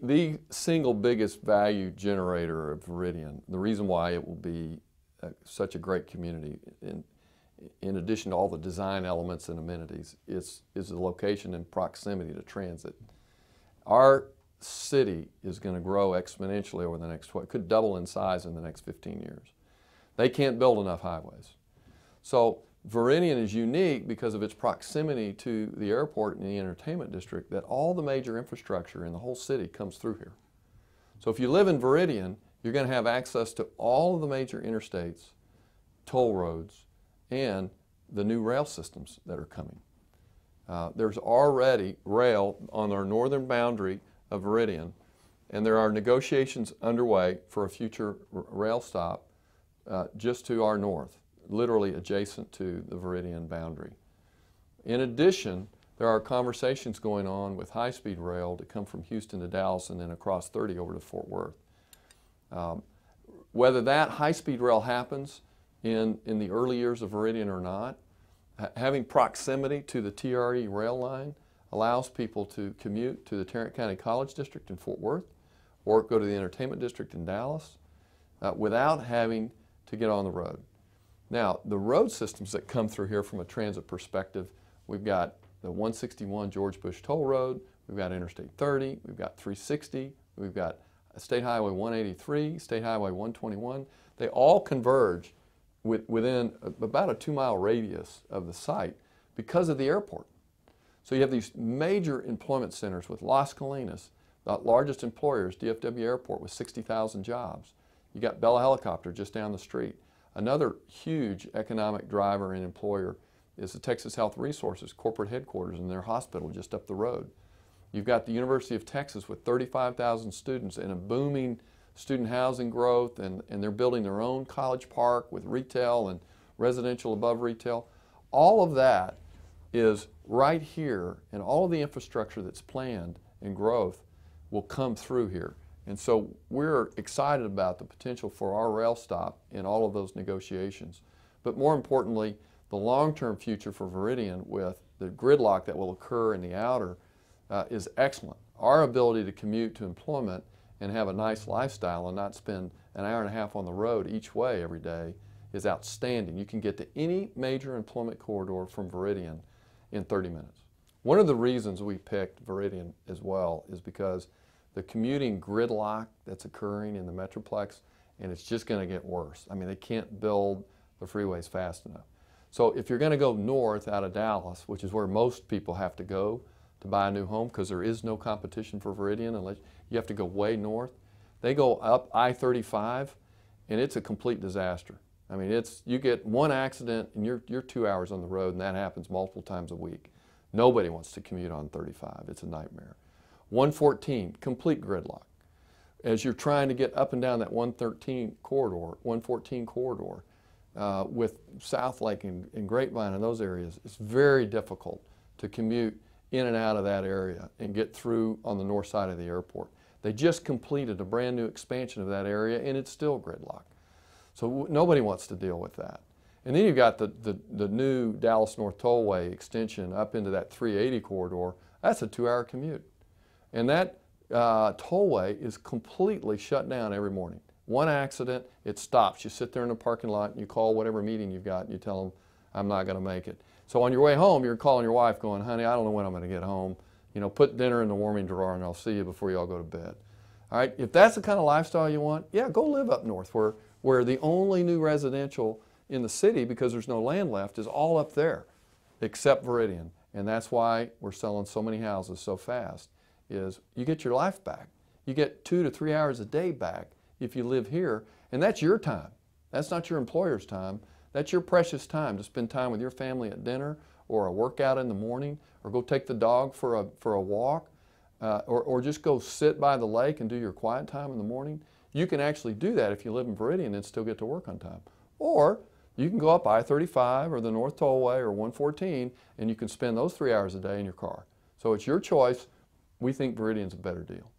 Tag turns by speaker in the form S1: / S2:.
S1: The single biggest value generator of Veridian, the reason why it will be such a great community, in addition to all the design elements and amenities, is the location and proximity to transit. Our city is going to grow exponentially over the next 12, it could double in size in the next 15 years. They can't build enough highways. So Veridian is unique because of its proximity to the airport and the entertainment district, that all the major infrastructure in the whole city comes through here. So if you live in Veridian, you're going to have access to all of the major interstates, toll roads, and the new rail systems that are coming. There's already rail on our northern boundary of Veridian, and there are negotiations underway for a future rail stop just to our north, literally adjacent to the Veridian boundary. In addition, there are conversations going on with high-speed rail to come from Houston to Dallas and then across 30 over to Fort Worth. Whether that high-speed rail happens in the early years of Veridian or not, having proximity to the TRE rail line allows people to commute to the Tarrant County College District in Fort Worth or go to the Entertainment District in Dallas without having to get on the road. Now, the road systems that come through here from a transit perspective, we've got the 161 George Bush Toll Road, we've got Interstate 30, we've got 360, we've got State Highway 183, State Highway 121. They all converge within about a 2-mile radius of the site because of the airport. So you have these major employment centers with Las Colinas, the largest employers, DFW Airport with 60,000 jobs. You got Bella Helicopter just down the street. Another huge economic driver and employer is the Texas Health Resources corporate headquarters and their hospital just up the road. You've got the University of Texas with 35,000 students and a booming student housing growth, and they're building their own college park with retail and residential above retail. All of that is right here, and all of the infrastructure that's planned and growth will come through here. And so we're excited about the potential for our rail stop in all of those negotiations. But more importantly, the long-term future for Veridian with the gridlock that will occur in the outer is excellent. Our ability to commute to employment and have a nice lifestyle and not spend an hour and a half on the road each way every day is outstanding. You can get to any major employment corridor from Veridian in 30 minutes. One of the reasons we picked Veridian as well is because the commuting gridlock that's occurring in the Metroplex, and it's just going to get worse. I mean, they can't build the freeways fast enough. So if you're going to go north out of Dallas, which is where most people have to go to buy a new home because there is no competition for Veridian unless you have to go way north, they go up I-35 and it's a complete disaster. I mean, you get one accident and you're 2 hours on the road, and that happens multiple times a week. Nobody wants to commute on 35. It's a nightmare. 114, complete gridlock. As you're trying to get up and down that 114 corridor with South Lake and Grapevine and those areas, it's very difficult to commute in and out of that area and get through on the north side of the airport. They just completed a brand new expansion of that area and it's still gridlock. So nobody wants to deal with that. And then you've got the new Dallas North Tollway extension up into that 380 corridor. That's a 2-hour commute. And that tollway is completely shut down every morning. One accident, it stops. You sit there in the parking lot and you call whatever meeting you've got and you tell them, I'm not going to make it. So on your way home, you're calling your wife going, honey, I don't know when I'm going to get home. You know, put dinner in the warming drawer and I'll see you before you all go to bed. All right, if that's the kind of lifestyle you want, yeah, go live up north where the only new residential in the city, because there's no land left, is all up there except Veridian. And that's why we're selling so many houses so fast, is you get your life back. You get 2 to 3 hours a day back if you live here, and that's your time. That's not your employer's time. That's your precious time to spend time with your family at dinner or a workout in the morning or go take the dog for a walk or just go sit by the lake and do your quiet time in the morning. You can actually do that if you live in Veridian and still get to work on time. Or you can go up I-35 or the North Tollway or 114 and you can spend those 3 hours a day in your car. So it's your choice. We think Veridian's a better deal.